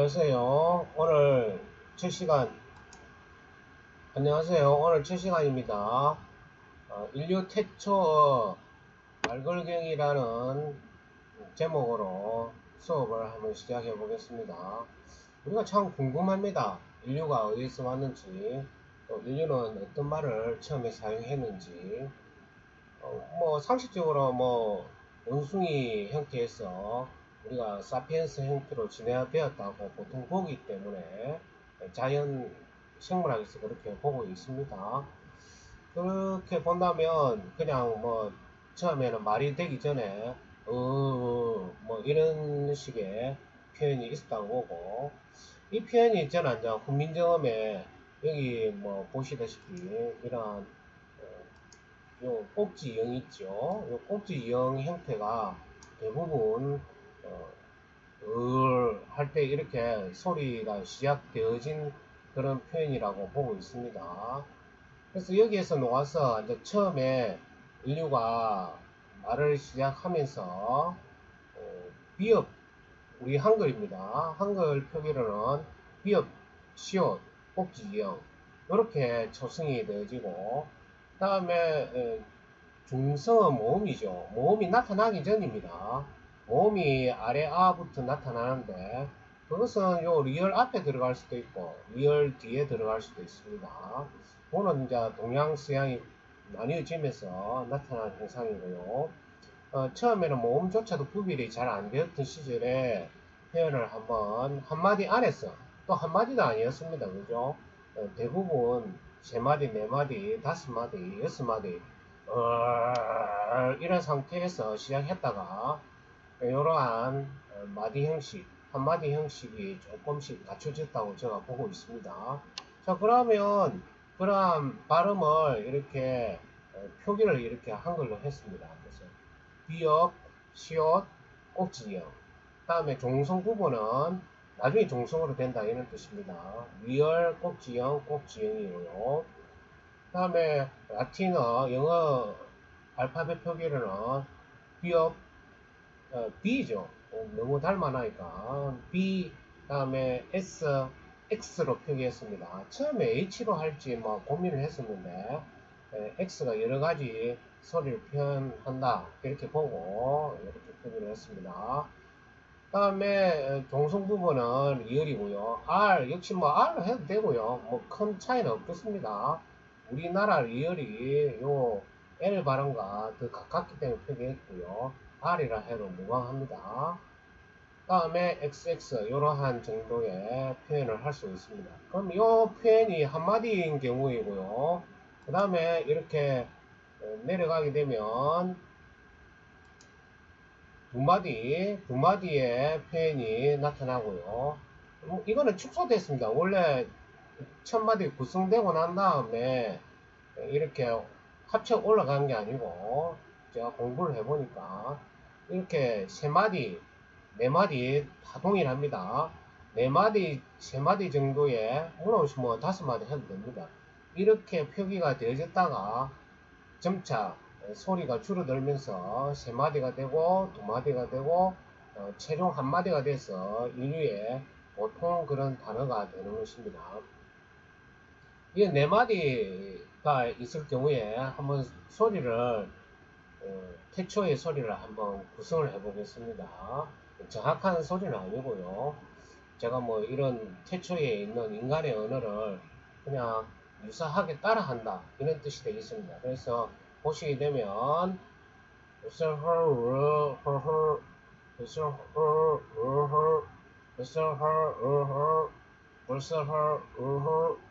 안녕하세요. 오늘 첫 시간, 안녕하세요. 오늘 첫 시간입니다. 인류 태초의 말걸경이라는 제목으로 수업을 한번 시작해 보겠습니다. 우리가 참 궁금합니다. 인류가 어디서 왔는지, 또 인류는 어떤 말을 처음에 사용했는지, 상식적으로 원숭이 형태에서 우리가 사피엔스 형태로 진화되었다고 보통 보기 때문에 자연 생물학에서 그렇게 보고 있습니다. 그렇게 본다면 그냥 처음에는 말이 되기 전에 이런 식의 표현이 있었다고 보고, 이 표현이 저는 이제 훈민정음에 여기 보시다시피 이러한 요 꼭지형 있죠. 요 꼭지형 형태가 대부분 할 때 이렇게 소리가 시작되어진 그런 표현이라고 보고 있습니다. 그래서 여기에서 놓아서 이제 처음에 인류가 말을 시작하면서 비읍, 우리 한글입니다. 한글 표기로는 비읍, 시옷, 꼭지형 이렇게 초성이 되어지고, 그 다음에 중성은 모음이죠. 모음이 나타나기 전입니다. 모음이 아래 아부터 나타나는데, 그것은 요 리얼 앞에 들어갈 수도 있고 리얼 뒤에 들어갈 수도 있습니다. 그거는 이제 동양 서양이 나뉘어지면서 나타난 현상이고요. 처음에는 모음조차도 구별이 잘 안 되었던 시절에 표현을 한마디 안에서, 또 한마디도 아니었습니다. 그죠? 대부분 3마디, 4마디, 5마디, 6마디, 이런 상태에서 시작했다가, 이러한 마디 형식, 한마디 형식이 조금씩 갖춰졌다고 제가 보고 있습니다. 자, 그러면, 그러한 발음을 이렇게, 표기를 이렇게 한글로 했습니다. 그래서, 비읍, 시옷, 꼭지형. 다음에 종성 부분은 나중에 종성으로 된다 이런 뜻입니다. 위얼, 꼭지형, 꼭지형이고요. 다음에 라틴어, 영어 알파벳 표기로는 비읍, B죠. 너무 닮아나니까 B, 다음에 S, X로 표기했습니다. 처음에 H로 할지 고민을 했었는데, X가 여러가지 소리를 표현한다 이렇게 보고 이렇게 표기를 했습니다. 다음에 종성 부분은 리얼이고요. R 역시 R로 해도 되고요. 큰 차이는 없겠습니다. 우리나라 리얼이 요 L 발음과 더 가깝기 때문에 표기했고요. R이라 해도 무방합니다. 다음에 XX 이러한 정도의 표현을 할 수 있습니다. 그럼 이 표현이 한마디인 경우이고요. 그 다음에 이렇게 내려가게 되면 두 마디의 표현이 나타나고요. 이거는 축소됐습니다. 원래 첫 마디 구성되고 난 다음에 이렇게 합쳐 올라간 게 아니고, 제가 공부를 해보니까 이렇게 3마디, 4마디 다 동일합니다. 4마디, 3마디 정도의, 물론 5마디 해도 됩니다. 이렇게 표기가 되어졌다가 점차 소리가 줄어들면서 3마디가 되고 2마디가 되고 최종 1마디가 돼서 인류의 보통 그런 단어가 되는 것입니다. 이 4마디가 있을 경우에 한번 소리를 태초의 소리를 한번 구성을 해 보겠습니다. 정확한 소리는 아니고요. 제가 이런 태초에 있는 인간의 언어를 그냥 유사하게 따라한다 이런 뜻이 되겠습니다. 그래서 보시게 되면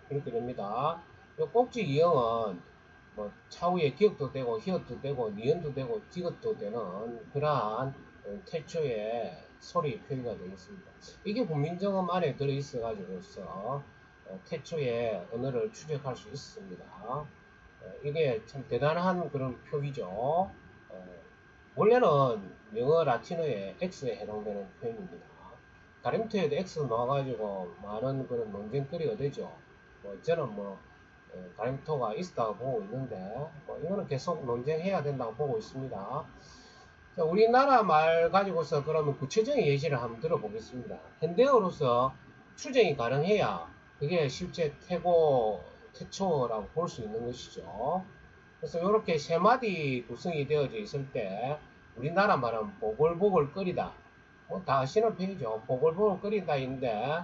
이렇게 됩니다. 이 꼭지 이형은 차후에 기억도 되고 히읗도 되고 니은도 되고 디귿도 되는 그러한 태초의 소리 표기가 되겠습니다. 이게 훈민정음 안에 들어있어 가지고서 태초의 언어를 추적할 수 있습니다. 이게 참 대단한 그런 표기죠. 원래는 영어 라틴어의 X에 해당되는 표현입니다. 가림표에도 X 넣어가지고 많은 그런 논쟁거리가 되죠. 저는 가림표가 있다고 보고 있는데, 이거는 계속 논쟁해야 된다고 보고 있습니다. 자, 우리나라 말 가지고서 그러면 구체적인 예시를 한번 들어보겠습니다. 현대어로서 추정이 가능해야 그게 실제 태초라고 볼 수 있는 것이죠. 그래서 이렇게 세 마디 구성이 되어져 있을 때 우리나라 말은 보글보글 끓이다. 뭐 다 아시는 편이죠. 보글보글 끓인다인데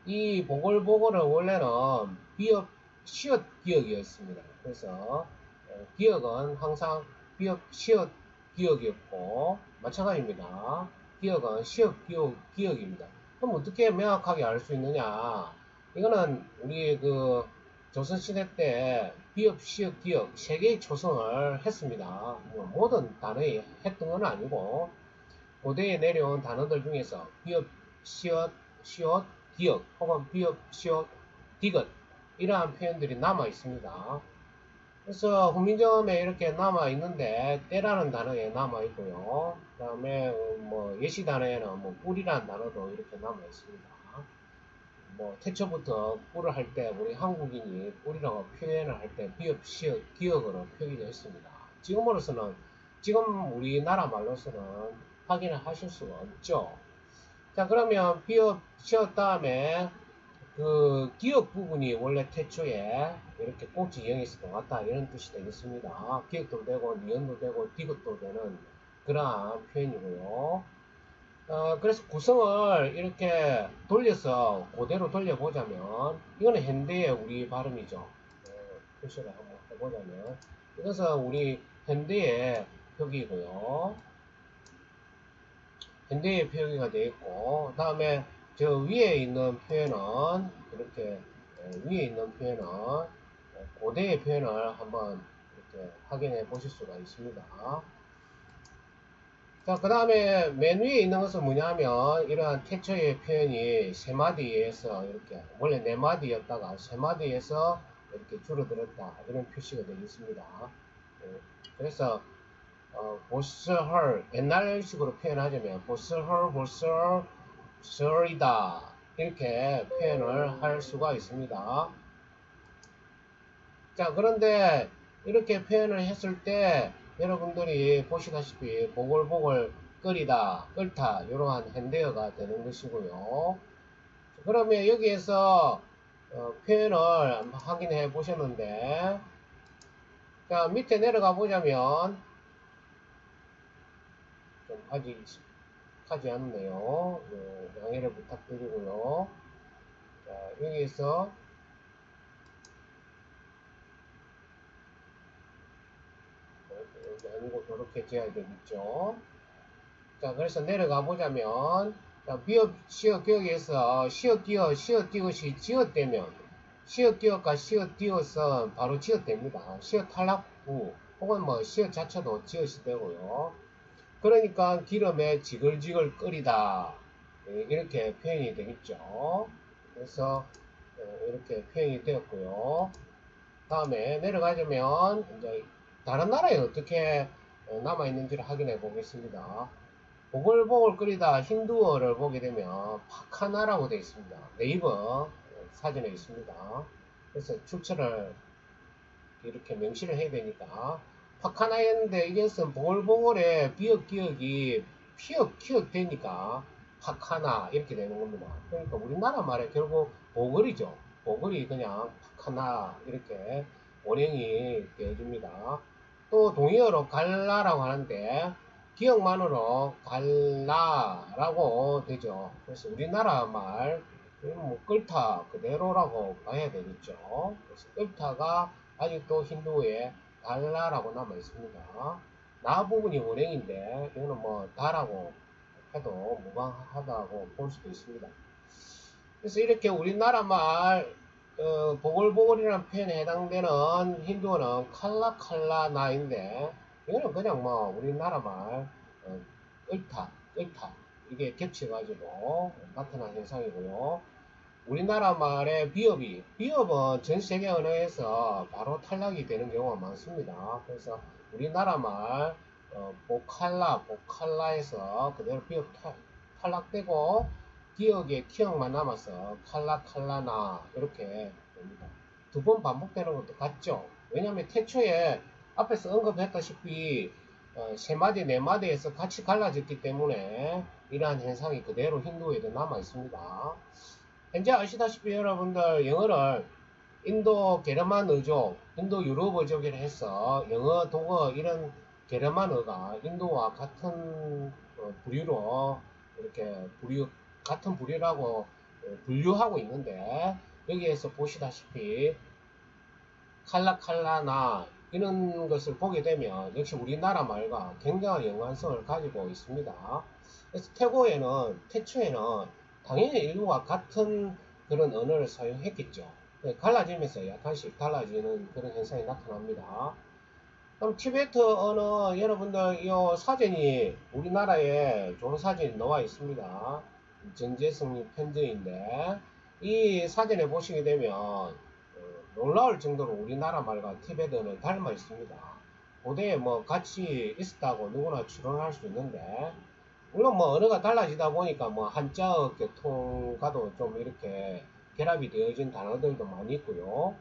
이 보글보글은 원래는 비읍 시옷 기억이었습니다. 그래서 기억은 항상 비읍 시옷 기억이었고 마찬가지입니다. 기억은 시옷 기억입니다. 그럼 어떻게 명확하게 알 수 있느냐? 이거는 우리 그 조선시대 때 비읍 시옷 기억 세 개의 초성을 했습니다. 뭐 모든 단어에 했던 건 아니고 고대에 내려온 단어들 중에서 비읍 시옷 기억 혹은 비읍 시옷 디귿 이러한 표현들이 남아 있습니다. 그래서 훈민정음에 이렇게 남아 있는데 때라는 단어에 남아 있고요. 그 다음에 뭐 예시 단어에는 뭐 꿀이라는 단어도 이렇게 남아 있습니다. 뭐 태초부터 꿀을 할 때 우리 한국인이 꿀이라고 표현을 할 때 비읍 시옷 기억으로 표기되어 있습니다. 지금 우리나라 말로서는 확인을 하실 수가 없죠. 자, 그러면 비읍 시옷 다음에 그 기억 부분이 원래 태초에 이렇게 꼭지 이형이 있을 것 같다 이런 뜻이 되겠습니다. 기억도 되고 니은도 되고 디귿도 되는 그러한 표현이고요. 그래서 구성을 이렇게 돌려서 그대로 돌려보자면 이거는 현대의 우리 발음이죠. 표시를 한번 해보자면 이것은 우리 현대의 표기고요. 현대의 표기가 되어 있고 다음에 저 위에 있는 표현은 이렇게 위에 있는 표현은 고대의 표현을 한번 이렇게 확인해 보실 수가 있습니다. 자, 그 다음에 맨 위에 있는 것은 뭐냐면 이러한 태초의 표현이 세 마디에서 이렇게 원래 네 마디였다가 세 마디에서 이렇게 줄어들었다 이런 표시가 되겠습니다. 그래서 보스헐 옛날식으로 표현하자면 보스헐 보스헐이다 이렇게 표현을 할 수가 있습니다. 자, 그런데 이렇게 표현을 했을 때 여러분들이 보시다시피 보글보글 끓이다 끓다 이러한 현대어가 되는 것이고요. 그러면 여기에서 표현을 확인해 보셨는데 자, 밑에 내려가 보자면 좀 아직 하지 않네요. 양해를 부탁드리고요. 자, 여기에서 여기 아니고 저렇게 지어야 되겠죠. 자, 그래서 내려가 보자면 자, 비읍 시옷 기억에서 시옷 디귿이 지읒되면 시옷 기억과 시옷 디귿은 바로 지읒됩니다. 시옷 탈락 후 혹은 뭐 시옷 자체도 지읒이 되고요. 그러니까 기름에 지글지글 끓이다 이렇게 표현이 되겠죠. 그래서 이렇게 표현이 되었고요. 다음에 내려가자면 이제 다른 나라에 어떻게 남아있는지를 확인해 보겠습니다. 보글보글 끓이다 힌두어를 보게 되면 파카나라고 되어 있습니다. 네이버 사전에 있습니다. 그래서 출처를 이렇게 명시를 해야 되니까 파카나였는데 이것은 보글보글의 비읍 기억이 피읍 키읔 되니까 파카나 이렇게 되는 겁니다. 그러니까 우리나라 말에 결국 보글이죠. 보글이 그냥 파카나 이렇게 원형이 되어집니다. 또 동의어로 갈라라고 하는데 기억만으로 갈라라고 되죠. 그래서 우리나라 말 뭐 끓다 그대로라고 봐야 되겠죠. 그래서 끓다가 아직도 힌두에 달라라고 남아 있습니다. 나 부분이 원형인데 이거는 뭐 다라고 해도 무방하다고 볼 수도 있습니다. 그래서 이렇게 우리나라 말 보글보글이라는 표현에 해당되는 힌두어는 칼라칼라나인데 이거는 그냥 뭐 우리나라 말 끓다 이게 겹쳐가지고 나타난 현상이고요. 우리나라 말의 비읍은 전 세계 언어에서 바로 탈락이 되는 경우가 많습니다. 그래서 우리나라 말 보칼라에서 그대로 비읍 탈락되고 기억에 키역만 남아서 칼라나 이렇게 됩니다. 두 번 반복되는 것도 같죠. 왜냐하면 태초에 앞에서 언급했다시피 세 마디 네 마디에서 같이 갈라졌기 때문에 이러한 현상이 그대로 힌두어에도 남아 있습니다. 현재 아시다시피 여러분들 영어를 인도 게르만어족, 인도 유럽어족이라 해서 영어, 독어 이런 게르만어가 인도와 같은 부류로 이렇게 같은 부류라고 분류하고 있는데 여기에서 보시다시피 칼라칼라나 이런 것을 보게 되면 역시 우리나라 말과 굉장한 연관성을 가지고 있습니다. 그래서 태초에는 당연히 인류와 같은 그런 언어를 사용했겠죠. 갈라지면서 약간씩 달라지는 그런 현상이 나타납니다. 그럼 티베트 언어 여러분들 이 사전이 우리나라에 좋은 사전이 나와 있습니다. 전재승 편지인데 이 사전에 보시게 되면 놀라울 정도로 우리나라 말과 티베트는 닮아 있습니다. 고대에 뭐 같이 있었다고 누구나 추론할 수 있는데 물론 뭐 언어가 달라지다 보니까 뭐 한자어 계통과도 좀 이렇게 결합이 되어진 단어들도 많이 있고요.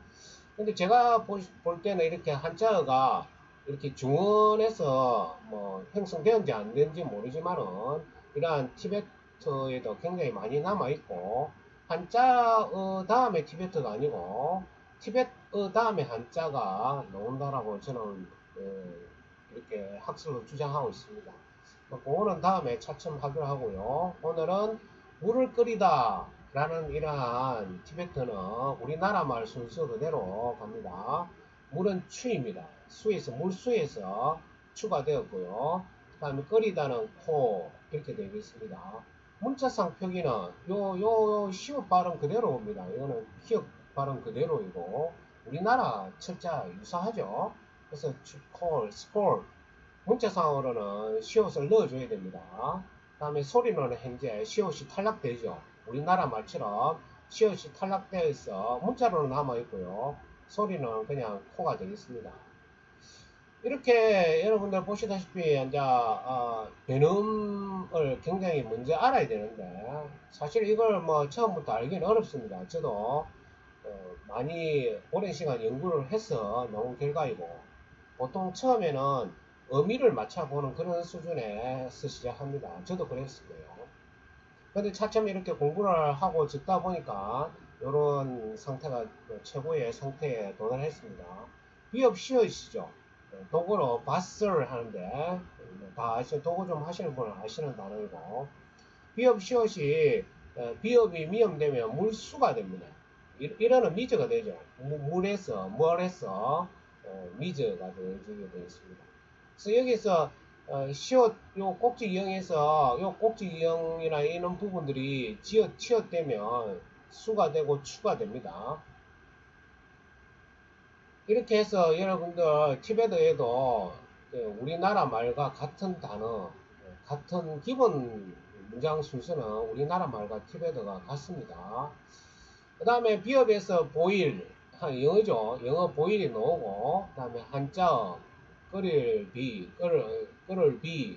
근데 제가 볼 때는 이렇게 한자어가 이렇게 중원에서 뭐 형성되었는지 안 되는지 모르지만은 이러한 티베트에도 굉장히 많이 남아있고 한자어 다음에 티베트가 아니고 티베트어 다음에 한자가 나온다라고 저는 이렇게 학술로 주장하고 있습니다. 그거는 다음에 차츰 하기로 하고요. 오늘은 물을 끓이다 라는 이러한 티베트는 우리나라 말 순서 그대로 갑니다. 물은 추입니다. 물수에서 추가 되었고요. 그 다음에 끓이다는 코 이렇게 되겠습니다. 문자상 표기는 요 시옷 발음 그대로입니다. 이거는 기역 발음 그대로이고 우리나라 철자 유사하죠. 그래서 콜, 스콜 문자상으로는 시옷을 넣어줘야 됩니다. 그 다음에 소리는 현재 시옷이 탈락되죠. 우리나라 말처럼 시옷이 탈락되어 있어 문자로는 남아있고요. 소리는 그냥 코가 되겠습니다. 이렇게 여러분들 보시다시피 이제 변음을 굉장히 먼저 알아야 되는데 사실 이걸 뭐 처음부터 알기는 어렵습니다. 저도 많이 오랜 시간 연구를 해서 나온 결과이고 보통 처음에는 의미를 맞춰보는 그런 수준에서 시작합니다. 저도 그랬을 거예요. 근데 차츰 이렇게 공부를 하고 듣다 보니까 이런 상태가 최고의 상태에 도달했습니다. 비업 시엇이죠. 독어로 바스를 하는데 다 아시죠? 독어 좀 하시는 분은 아시는 단어이고 비업 시엇이 비업이 미음되면 물수가 됩니다. 이러는 미저가 되죠. 물에서 뭘해서 미저가 되어지게 되어 있습니다. 그래서 여기서 시옷 요 꼭지 이형에서 요 꼭지 이형이나 이런 부분들이 치읓되면 수가 되고 추가 됩니다. 이렇게 해서 여러분들 티베트에도 우리나라 말과 같은 단어, 같은 기본 문장 순서는 우리나라 말과 티베트가 같습니다. 그 다음에 비읍에서 보일, 영어죠. 영어 보일이 나오고, 그 다음에 한자, 끓을 비,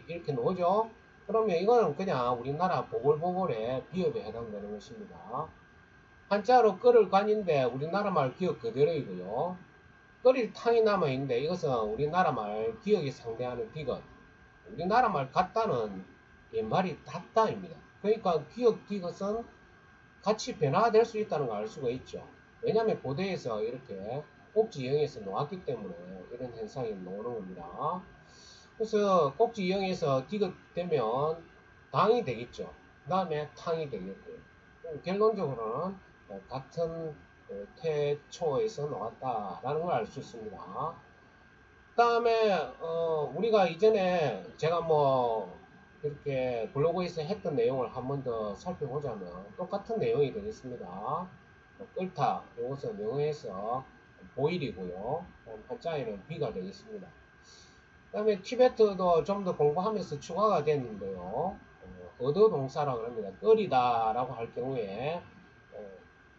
이렇게 나오죠. 그러면 이거는 그냥 우리나라 보글보글의 비읍에 해당되는 것입니다. 한자로 끓을 간인데 우리나라 말 기억 그대로이고요. 끓일 탕이 남아있는데 이것은 우리나라 말 기억이 상대하는 디귿. 우리나라 말 같다는 옛말이 닿다입니다. 그러니까 기억 디귿은 같이 변화될 수 있다는 걸 알 수가 있죠. 왜냐하면 고대에서 이렇게 꼭지형에서 놓았기 때문에 이런 현상이 나오는 겁니다. 그래서 꼭지형에서 디귿되면 당이 되겠죠. 그 다음에 탕이 되겠고요. 결론적으로는 같은 태초에서 나왔다라는 걸 알 수 있습니다. 그 다음에 우리가 이전에 제가 뭐 이렇게 블로그에서 했던 내용을 한 번 더 살펴보자면 똑같은 내용이 되겠습니다. 끓다, 이것은 영어에서 보일이고요. 한자에는 비가 되겠습니다. 그 다음에 티베트도 좀 더 공부하면서 추가가 됐는데요. 어도 동사라고 합니다. 끓이다 라고 할 경우에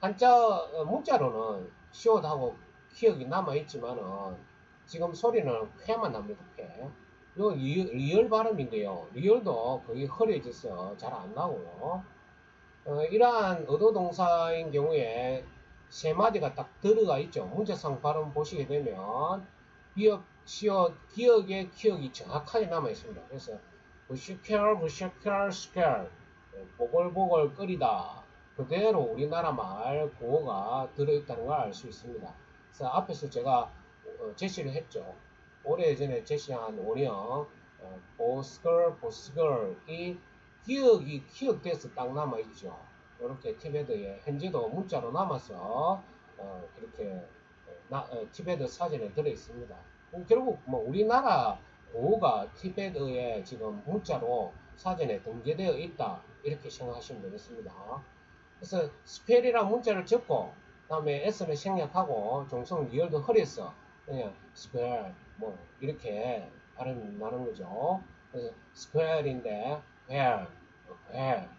한자 문자로는 시옷하고 기억이 남아있지만은 지금 소리는 쾌만 납니다. 쾌. 이거 리얼 발음인데요. 리얼도 거의 흐려져서 잘 안 나오고요. 이러한 어도동사인 경우에 세 마디가 딱 들어가 있죠. 문제상 발음 보시게 되면 비읍, 시옷, 기억의 기억이 정확하게 남아 있습니다. 그래서 부시켈, 스켈, 보글보글 끓이다. 그대로 우리나라 말 구어가 들어있다는 걸 알 수 있습니다. 그래서 앞에서 제가 제시를 했죠. 오래전에 제시한 원형 보스걸, 보스걸 이 기억이 기억돼서 딱 남아있죠. 이렇게 티베트에 현재도 문자로 남아서 이렇게 티베트 사진에 들어있습니다. 결국 뭐 우리나라 구호가 티베트에 지금 문자로 사전에 등재되어 있다 이렇게 생각하시면 되겠습니다. 그래서 스펠이랑 문자를 적고 다음에 S는 생략하고 종성 리얼도 허리에서 그냥 스펠 뭐 이렇게 발음 나는 거죠. 그래서 스펠인데 where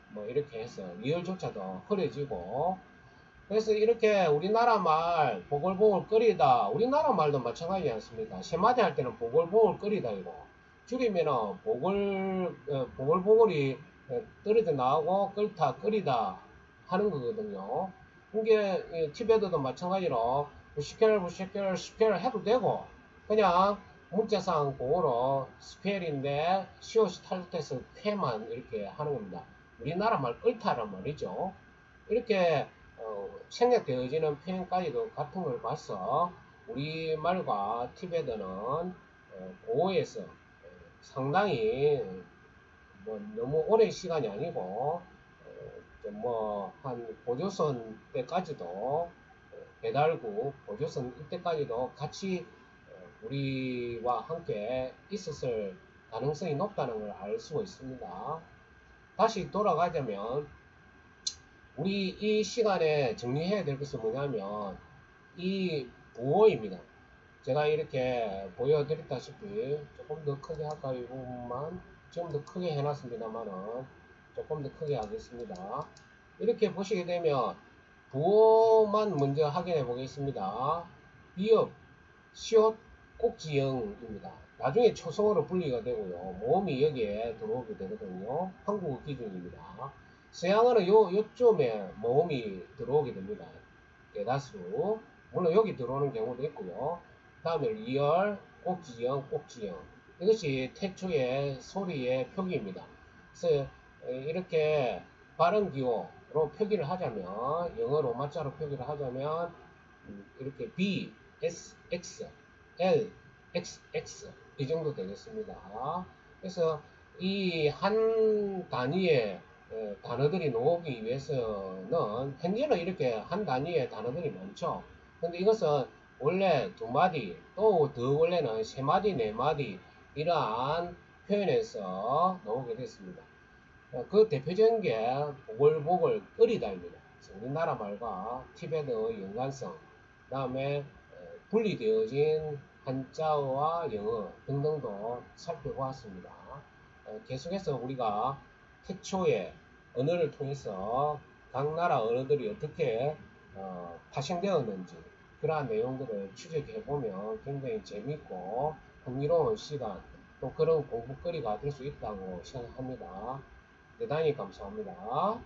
뭐 이렇게 해서 리얼조차도 허려지고 그래서 이렇게 우리나라 말 보글보글 끓이다 우리나라 말도 마찬가지지 않습니까? 세 마디 할 때는 보글보글 끓이다 이거 줄이면은 보글보글이 떨어져 나오고 끓다 끓이다 하는 거거든요. 이게 티베트도 마찬가지로 부시켈 스펠 해도 되고 그냥 문자상 공어로 스펠인데 시옷이 탈퇴해서 쾌만 이렇게 하는 겁니다. 우리나라 말 끓다란 말이죠. 이렇게 생략되어지는 표현까지도 같은 걸 봐서 우리말과 티베트는 고어에서 상당히 뭐 너무 오랜 시간이 아니고 뭐 한 고조선 때까지도 배달국 고조선 이때까지도 같이 우리와 함께 있었을 가능성이 높다는 걸 알 수가 있습니다. 다시 돌아가자면 우리 이 시간에 정리해야 될 것은 뭐냐면 이 부호입니다. 제가 이렇게 보여드렸다시피 조금 더 크게 할까요? 이 부분만 지금 더 크게 해놨습니다만은 조금 더 크게 하겠습니다. 이렇게 보시게 되면 부호만 먼저 확인해 보겠습니다. 비읍, 시옷, 꼭지형입니다. 나중에 초성어로 분리가 되고요. 모음이 여기에 들어오게 되거든요. 한국어 기준입니다. 서양어는 요쯤에 모음이 들어오게 됩니다. 대다수. 물론 여기 들어오는 경우도 있고요. 다음에 리얼, 꼭지형, 꼭지형. 이것이 태초의 소리의 표기입니다. 그래서 이렇게 발음 기호로 표기를 하자면 영어 로마자로 표기를 하자면 이렇게 B, S, X, L, X, X 이 정도 되겠습니다. 그래서 이 한 단위의 단어들이 나오기 위해서는 현재는 이렇게 한 단위의 단어들이 많죠. 근데 이것은 원래 두 마디 또 더 원래는 세 마디 네 마디 이러한 표현에서 나오게 됐습니다. 그 대표적인 게 보글보글 끓이다입니다. 우리나라 말과 티베트의 연관성, 그 다음에 분리되어진 한자어와 영어 등등도 살펴보았습니다. 계속해서 우리가 태초에 언어를 통해서 각 나라 언어들이 어떻게 파생되었는지 그러한 내용들을 추적해보면 굉장히 재밌고 흥미로운 시간 또 그런 공부거리가 될 수 있다고 생각합니다. 대단히 감사합니다.